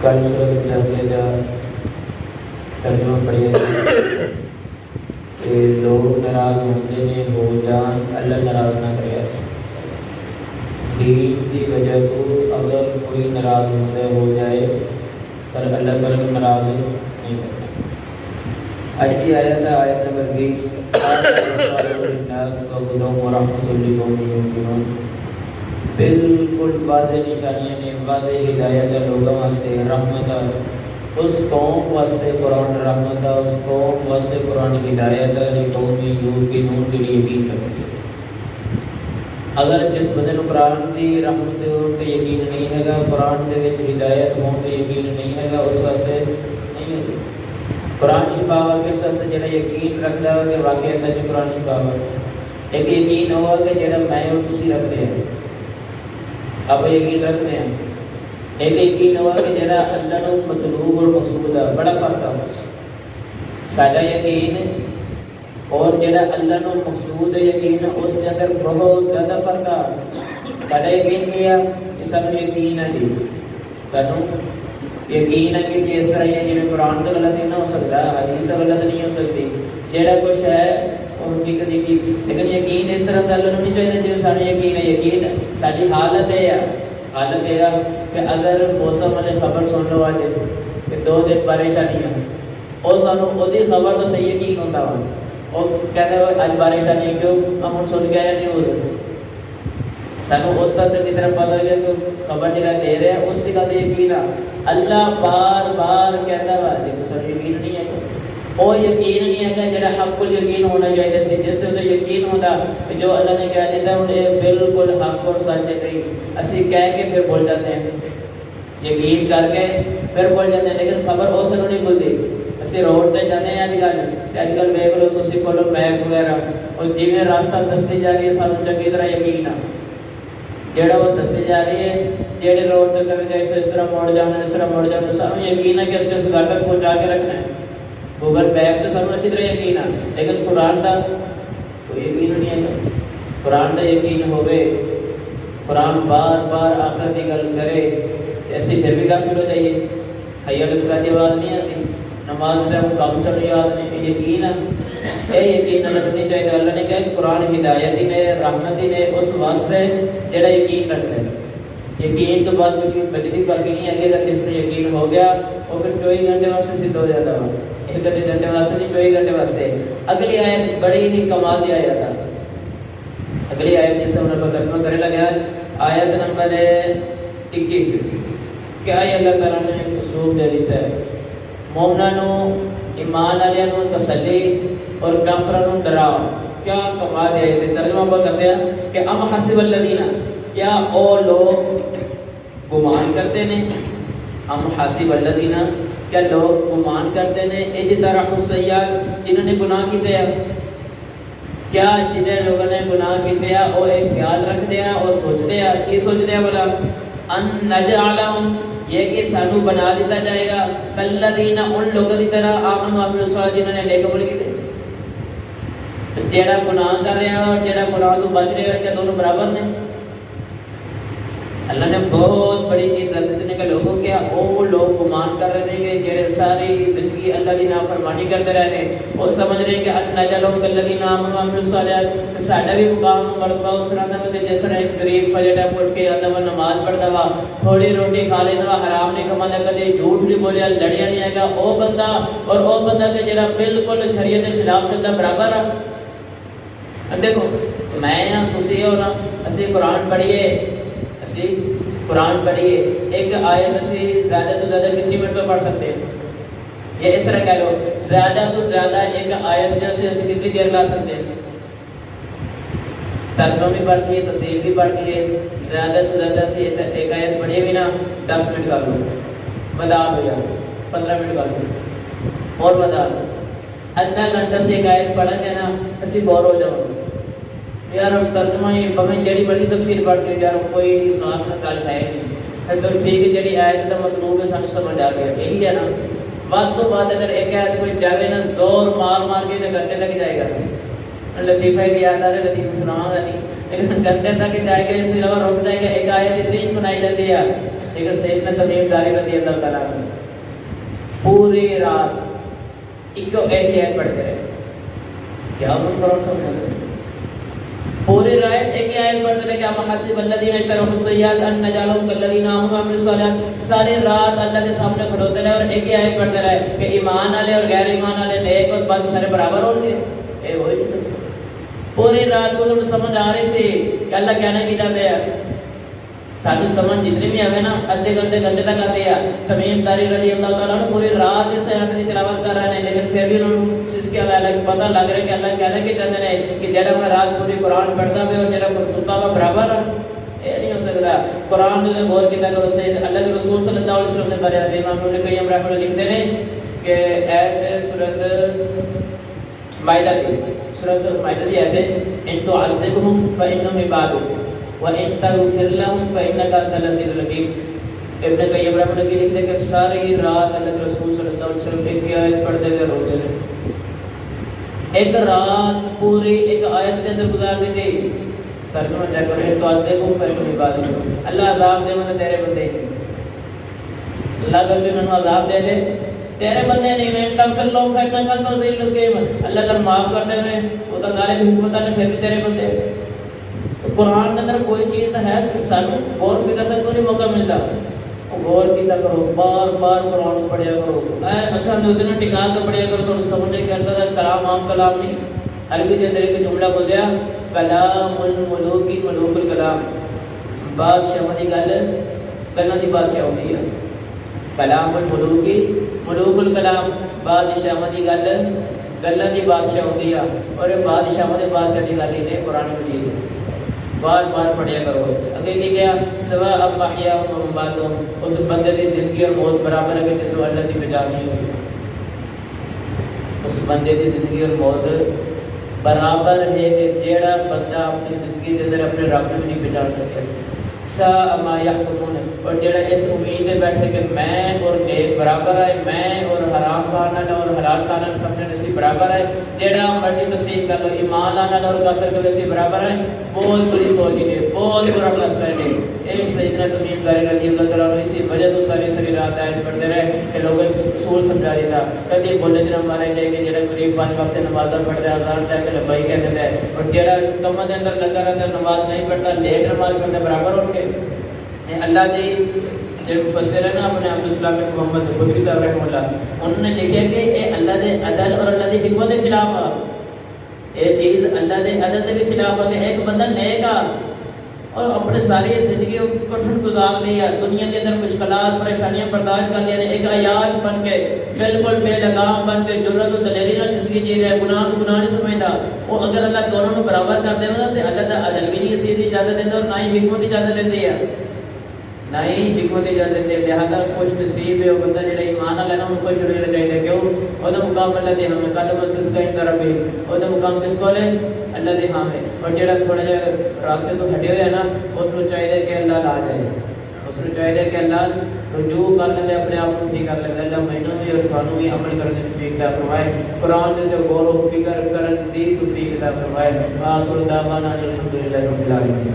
کل صورت جیسے کا ترجمہ پڑھیا کہ لوگ ناراض ہوتے ہیں ہو جان اللہ ناراض نہ کرے دین کی وجہ تو اگر کوئی ناراض ہو جائے پر اللہ تعالیٰ ناراض نہیں کرتا۔ آج کی آیت ہے آیت نمبر 20 بالکل واضح نشانیاں نے، واضح ہدایت ہے لوگوں واسطے، رحمت ہے اس قوم واسطے، قرآن رحمت ہے اس قوم واسطے، قرآن ہدایت ہے قوم یوقنون کے لیے یقین رکھتے ہیں۔ اگر جس بندے کو قرآن کی رحمت پہ یقین نہیں ہے گا، قرآن کے وچ ہدایت ہون پہ یقین نہیں ہے گا، اس واسطے نہیں ہوگی۔ قرآن شفا ہوا کس واسطے جڑا یقین رکھتا ہے کہ واقعی اندر قرآن شفا ہوا، ایک یقین ہوا کہ جڑا میں اور تسی رکھتے ہیں آپ یقین رکھتے ہیں، ایک یقین ہوا کہ جڑا اللہ کو مطلوب اور مقصود ہے، بڑا فرق ہے ساڈا یقین اور جڑا اللہ کو مقصود ہے یقین اس کے اندر بہت زیادہ فرق ہے۔ ساڈا یقین کیا کہ سانوں یقین ہے جی، سانوں یقین ہے کہ جس طرح یہ جی قرآن تو غلط نہیں ہو سکتا، حدیث تو غلط نہیں ہو سکتی، جڑا کچھ ہے وہ حقیقت یقین، لیکن یقین اس طرح اللہ نہیں چاہیے جی سارے یقین ہے۔ یقین ساری حالت ہے یا حالت ہے کہ اگر موسم والے خبر سن لو آج کہ 2 دن پریشانی ہے اور سانوں وہی خبر تو صحیح یقین ہوتا ہوا اور کہتے ہو اج بارش نہیں کیوں ہم سن گئے نیوز، سانوں اس کا کی طرف پتا ہے کہ خبر جہاں دے رہے ہیں اس کی گل یقین ہے۔ اللہ بار بار کہتا ہوا دیکھو سر یقین نہیں ہے، وہ یقین نہیں ہے جڑا حق ال یقین ہونا چاہیے سی، جس سے یقین ہوتا جو اللہ نے کہہ دیتا ہے یہ بالکل حق اور سچ نہیں، اسی کہہ کے پھر بول جاتے ہیں، یقین کر کے پھر بول جاتے ہیں، لیکن خبر اس نوں نہیں بولتی۔ اسی روڈ پہ جانے ہیں اج کل دیکھ لو تسی کھولو میپ وغیرہ اور جی راستہ دستی جا رہی ہے سانوں چنگی طرح یقین ہے جڑا وہ دستی جا رہی ہے، جہے روڈ پہ کبھی گئے تو اس طرح موڑ جانا اس طرح موڑ جانا، سانوں یقین ہے کہ اس کے گھر تک پہنچا کے رکھنا ہے۔ گوگل میپ تو سب اچھی طرح یقین ہے، لیکن قرآن کا کوئی یقین نہیں ہے۔ قرآن کا یقین ہوئے، قرآن بار بار آخر کی گل کرے ایسی پھر بھی غافل ہو جائیے، حی علی الصلاۃ کی آواز نہیں آتی، نماز میں کام چل رہی یاد نہیں، یقین ہے یہ یقین اللہ نہیں چاہیے۔ اللہ نے کہا کہ قرآن ہدایت ہی نے رحمت ہی نے اس واسطے جڑا یقین رکھتا ہے۔ یقین تو بعد میں بجلی باقی نہیں ہے، اگر جس میں یقین ہو گیا وہ پھر 24 گھنٹے واسطے سدھ ہو جاتا ہے، 1 گھنٹے واسطے نہیں 24 گھنٹے واسطے۔ اگلی آیت بڑی ہی کمال کی آیت ہے، اگلی آیت جیسے ہم نے ترجمہ کرنے لگا آیت نمبر 21 کیا ہے اللہ تعالیٰ نے اسلوب دے دیتا ہے مومنوں ایمان والوں کو تسلی اور کافروں کو ڈراؤ، کیا کمال ہے۔ ترجمہ پر کرتے ہیں کہ ام حسب الذین، کیا او لوگ گمان کرتے ہیں، ام حسب الذین کیا لوگ گمان کرتے ہیں اجترحوا السیئات جنہوں نے گناہ کیتے ہیں، کیا جنہیں لوگوں نے گناہ کیتے ہیں وہ ایک خیال رکھتے ہیں اور سوچتے ہیں، کی سوچتے ہیں بولا ان نجعلہم یہ کہ سانو بنا دیتا جائے گا کالذین ان لوگوں کی طرح آمنوا وعملوا الصالحات جنہوں نے نیک عمل کیتے، جیڑا گناہ کر رہا ہے اور جیڑا گناہ تو بچ رہا ہے کیا دونوں برابر نے؟ اللہ نے بہت بڑی چیز دس دینے کہ لوگوں کیا وہ لوگ گمان کر رہے ہیں کہ جڑے ساری زندگی اللہ کی نافرمانی کرتے رہتے وہ سمجھ رہے ہیں کہ نجعلہم کالذین آمنوا وعملوا الصالحات، ساڈا بھی مقام مرتبہ اس طرح کا جس طرح ایک غریب فجر ٹائم اٹھ کے آتا ہوا نماز پڑھتا ہوا تھوڑی روٹی کھا لیتا ہوا حرام نہیں کماتا کدی جھوٹ نہیں بولیا لڑیا نہیں آئے گا وہ بندہ اور وہ بندہ کہ جڑا بالکل شریعت کے خلاف چلتا برابر ہے۔ اب دیکھو میں تسی ہو نا اسی قرآن پڑھیے، قرآن پڑھیے ایک آیت اسی زیادہ تو زیادہ کتنی منٹ میں پڑھ سکتے ہیں، یہ اس طرح کہہ لو زیادہ تو زیادہ ایک آیت جو سے کتنی دیر لا سکتے ہیں، ترجمہ بھی پڑھ لیے تفسیر بھی پڑھ لیے، زیادہ تو زیادہ سے ایک آیت پڑھیے بھی نا 10 منٹ کر لو، مدار ہو جائے 15 منٹ کر لو اور مدار آدھا گھنٹہ سے ایک آیت پڑھیں گے نا اسی بور ہو جاؤ یار ترجمہ ہی بہن جڑی بڑی تفسیر پڑھ کے یار کوئی خاص گل ہے نہیں تو ٹھیک ہے جڑی آیت کا مطلوب ہے سانو سمجھ آ گیا یہی ہے نا۔ بعد تو بعد اگر ایک آیت کوئی جاوے نا زور مار کے گھنٹے تک جائے گا، لطیفہ بھی یاد آ رہا ہے لطیفہ سناؤں گا نہیں لیکن گھنٹے تک جائے گا، اس کے علاوہ رک جائے گا، ایک آیت اتنی سنائی جاتی ہے ٹھیک ہے، سیدنا تمیم داری رضی اللہ تعالیٰ عنہ پوری رات ایک ہی آیت پڑھتے رہے. کیا ان قرآن سمجھتے ہیں؟ پوری رات ایک ہی آیت پڑھتے رہے کہ ام حسب الذین اجترحوا السیئات ان نجعلهم کالذین آمنوا وعملوا الصالحات. ساری رات اللہ کے سامنے کھڑوتے رہے اور ایک ہی آیت پڑھتے رہے کہ ایمان والے اور غیر ایمان والے، نیک اور بد سارے برابر ہوں گے. اے ہو ہی نہیں سکتا. پوری رات کو سمجھ آ رہی سی کہ اللہ کہنا کی جاتے ہیں. ساری سمجھ جتنی بھی ہمیں نا آدھے گھنٹے تک آتی ہے. تمیم داری رضی اللہ تعالیٰ نے پوری رات اس آیت کی تلاوت کر رہے ہیں، لیکن پھر بھی انہوں نے اس کے پتہ لگ رہا ہے کہ اللہ کہنا کی چاہتے ہیں کہ جڑا میں رات پوری قرآن پڑھتا بھی اور جڑا سنتا ہوا برابر ہے. یہ نہیں ہو سکتا. قرآن جو غور کیا کرو سے اللہ کے رسول صلی اللہ علیہ وسلم سے بارے امام ابن قیم رحمۃ اللہ لکھتے ہیں کہ ایت سورۃ مائدہ کی آیت ہے ان تعذبهم فانهم عبادک وَإِن تَغْفِرْ لَهُمْ فَإِنَّكَ أَنْتَ الْعَزِيزُ الْحَكِيمُ. ابن قیم رحمۃ اللہ لکھتے ہیں کہ ساری رات اللہ کے رسول صلی اللہ علیہ وسلم ایک ہی آیت پڑھتے تھے، روتے تھے. ایک رات پوری ایک آیت کے اندر گزار دی تھی. ترجمہ چیک کریں تو عذابهم فإنهم عبادک. اللہ عذاب دے میں تیرے بندے اللہ کر کے انہوں عذاب دے دے تیرے بندے نہیں. میں تغفر لهم فإنك أنت العزيز الحكيم. اللہ اگر معاف کر دے میں وہ تو غالب حکمت نے پھر بھی تیرے بندے. قرآن کے اندر کوئی چیز ہے سانو غور فکر تک کوئی موقع ملتا. غور کیتا کرو، بار بار قرآن پڑھیا کرو، اکھاں دے اتنا ٹکا کے پڑھیا کرو تو سمجھ نہیں کرتا تھا. کلام عام کلام نہیں. عربی کے اندر ایک جملہ بولیا کلام الملوک ملوک الکلام. بادشاہ دی گل گلاں دی بادشاہ ہوندی ہے. کلام الملوک ملوک الکلام. بادشاہ دی گل گلاں دی بادشاہ ہوندی ہے. اور یہ بادشاہ دے بادشاہ دی گل نہیں قرآن مجید ہے. بار بار پڑھیا کرو. اگے کی گیا سوا اب محیا و مماتوں. اس بندے کی زندگی اور موت برابر ہے کہ جس اللہ کی پہچان نہیں ہوگی. اس بندے کی زندگی اور موت برابر ہے کہ جیڑا بندہ اپنی زندگی کے اندر اپنے رب کو نہیں پہچان سکے. سا ما یحکمون. اور جیڑا اس امید میں بیٹھے کہ میں اور نیک برابر ہے، میں اور حرام کھانا اور حلال کھانا سب نے نصیب برابر ہے، جیڑا مرضی تقسیم کر لو ایمان آنا اور کافر کے نصیب برابر ہے. بہت بڑی سوچ ہے، بہت بڑا مسئلہ ہے. ایک سیدنا تمیم داری رضی اللہ تعالیٰ عنہ اسی وجہ تو ساری رات آیت پڑھتے رہے کہ لوگوں کو اصول سمجھا رہی تھا. کبھی بولے جنہاں ہمارے لے کے جڑا قریب 5 وقت نمازاں پڑھتے ہیں آزان تھا کہ لبائی کہتے تھے، اور جڑا کمر کے اندر لگا رہتا ہے نماز نہیں پڑھتا لیٹ نماز پڑھتا برابر ہو کے. اللہ دی جو مفسر ہے نا اپنے عبدالسلام محمد خدری صاحب رحمہ اللہ، انہوں نے لکھا کہ یہ اللہ دے عدل اور اللہ دی حکمت کے خلاف ہے. یہ چیز اللہ دے عدل کے خلاف ہے کہ ایک بندہ نیک آ اور اپنے ساری زندگی کٹھن گزار لیا، دنیا کے اندر مشکلات پریشانیاں برداشت کر لیا، ایک عیاش بن کے بالکل بے لگام بن کے جرأت و دلیری نال زندگی جی رہا ہے، گناہ کو گناہ نہیں سمجھتا. وہ اگر اللہ دونوں کو برابر کر دے نا تو اللہ دا عدل بھی نہیں اس چیز کی اجازت دیتا اور نہ ہی حکمت کی اجازت دیتی ہے، نہ ہی حکمت اجازت دیتی ہے. لہٰذا خوش نصیب ہے وہ بندہ جڑا ایمان والا ہے نا، ان کو خوش رہنا چاہیے. کیوں؟ وہ مقام اللہ دے ہمیں قدم مسجد کا اندر ربی، وہ مقام کس کو ہے؟ اللہ دے ہاں ہے. اور جڑا تھوڑا جہا راستے تو ہٹے ہوئے ہے نا، اس کو چاہیے کہ اللہ لا جائے، اس کو چاہیے کہ اللہ رجوع کر لے، اپنے آپ کو ٹھیک کر لے. اللہ مینوں بھی اور تھانوں بھی عمل کرنے کی توفیق عطا فرمائے. قرآن کے غور و فکر کرن دی توفیق عطا فرمائے. آخر دعوانا الحمدللہ رب العالمین.